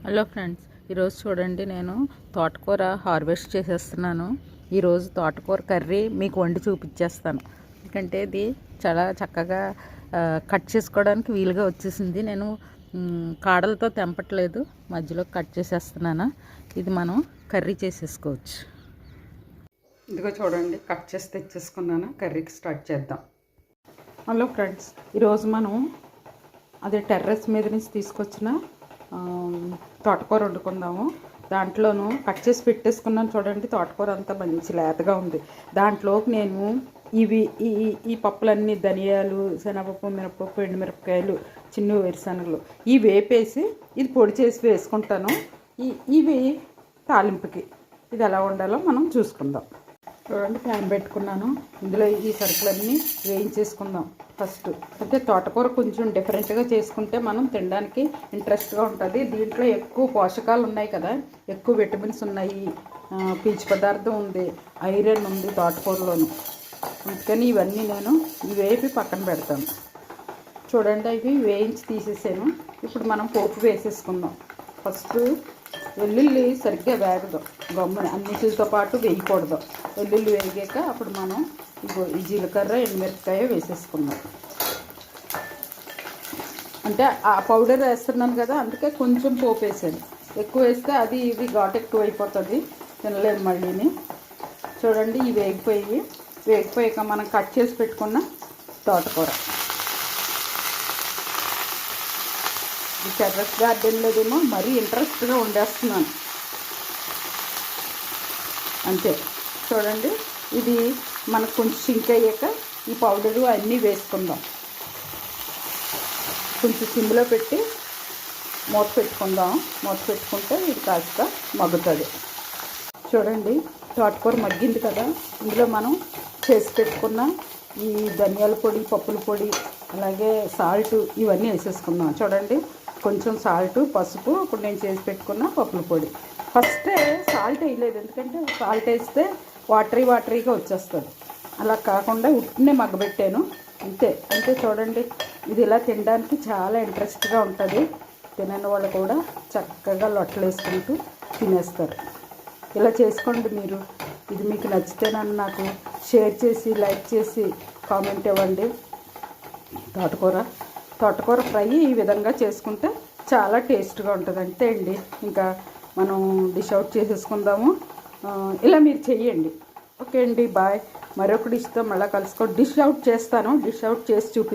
Hello friends, ఈరోజు చూడండి నేను తోటకూర హార్వెస్ట్ చేసేస్తున్నాను. ఈరోజు తోటకూర కర్రీ మీకు వండి చూపించేస్తాను. ఎందుకంటే ఇది చాలా చక్కగా కట్ చేసుకోవడానికి వీలుగా వచ్చేసింది. నేను కాడలతో తెంపట్లేదు, మధ్యలో కట్ చేసేస్తున్నాను. ఇది మనం కర్రీ చేసేసుకోవచ్చు. ఇదిగో చూడండి, కట్ చేసి తెచ్చేసుకున్నాను. కర్రీకి స్టార్ట్ చేద్దాం. హలో ఫ్రెండ్స్, ఈరోజు మనం అదే టెర్రస్ మీద నుంచి తీసుకొచ్చిన తోటకూర వండుకుందాము. దాంట్లోనూ కట్ చేసి పెట్టేసుకున్నాను. చూడండి, తోటకూర అంతా మంచి లేతగా ఉంది. దాంట్లోకి నేను ఈ పప్పులన్నీ ధనియాలు, శనగపప్పు, మినపప్పు, ఎండుమిరపకాయలు, చిన్న వేరుశనగలు ఇవి వేపేసి ఇది పొడి చేసి వేసుకుంటాను. ఇవి తాలింపుకి ఇది ఎలా వండాలో మనం చూసుకుందాం. చూడండి, ప్యాన్ పెట్టుకున్నాను. ఇందులో ఈ సరుకులన్నీ వేయించేసుకుందాం ఫస్ట్. అయితే తోటకూర కొంచెం డిఫరెంట్గా చేసుకుంటే మనం తినడానికి ఇంట్రెస్ట్గా ఉంటుంది. దీంట్లో ఎక్కువ పోషకాలు ఉన్నాయి కదా, ఎక్కువ విటమిన్స్ ఉన్నాయి, పీచు పదార్థం ఉంది, ఐరన్ ఉంది తోటకూరలోను. అందుకని ఇవన్నీ నేను వేపి పక్కన పెడతాను. చూడండి, అవి వేయించి తీసేసాను. ఇప్పుడు మనం పోపు వేసేసుకుందాం. ఫస్ట్ వెల్లుల్లి సరిగ్గా వేగదు, గమ్మున అన్నిటితో పాటు వేయకూడదు. వెల్లుల్లి వేగాక అప్పుడు మనం ఈ జీలకర్ర, ఎండుమిరపకాయ వేసేసుకుందాం. అంటే ఆ పౌడర్ వేస్తున్నాను కదా, అందుకే కొంచెం పోపు వేసాను. ఎక్కువ వేస్తే అది ఇది ఘాటు ఎక్కువ అయిపోతుంది, తినలేదు మళ్ళీని. చూడండి, ఇవి వేగిపోయాక మనం కట్ చేసి పెట్టుకున్న తోటకూర. ఈ టెర్రస్ గార్డెన్లోదేమో మరీ ఇంట్రెస్ట్గా వండేస్తున్నాను అంతే. చూడండి, ఇది మనకు కొంచెం సింక్ అయ్యాక ఈ పౌడరు అన్నీ వేసుకుందాం. కొంచెం సిమ్లో పెట్టి మూత పెట్టుకుందాం. మూత పెట్టుకుంటే ఇది కాస్త మగ్గుతుంది. చూడండి, తోటకూర మగ్గింది కదా, ఇందులో మనం చేసి పెట్టుకున్న ఈ ధనియాల పొడి, పప్పుల పొడి, అలాగే సాల్ట్ ఇవన్నీ వేసేసుకుందాం. చూడండి, కొంచెం సాల్ట్, పసుపు, ఇప్పుడు నేను చేసి పెట్టుకున్న పప్పుల పొడి. ఫస్టే సాల్ట్ వేయలేదు, ఎందుకంటే సాల్ట్ వేస్తే వాటరీగా వచ్చేస్తుంది. అలా కాకుండా ఉట్టినే మగ్గబెట్టాను అంతే. చూడండి, ఇది ఇలా తినడానికి చాలా ఇంట్రెస్ట్గా ఉంటుంది. తినని వాళ్ళు కూడా చక్కగా లొట్టలు వేసుకుంటూ తినేస్తారు. ఇలా చేసుకోండి మీరు. ఇది మీకు నచ్చితే నన్ను నాకు షేర్ చేసి, లైక్ చేసి, కామెంట్ ఇవ్వండి. తోటకూర ఫ్రై ఈ విధంగా చేసుకుంటే చాలా టేస్ట్గా ఉంటుంది. అంతే అండి, ఇంకా మనం డిష్ అవుట్ చేసేసుకుందాము. ఇలా మీరు చెయ్యండి. ఓకే అండి, బాయ్. మరొక డిష్తో మళ్ళీ కలుసుకో. డిష్ అవుట్ చేస్తాను, డిష్ అవుట్ చేసి చూపిస్తాను.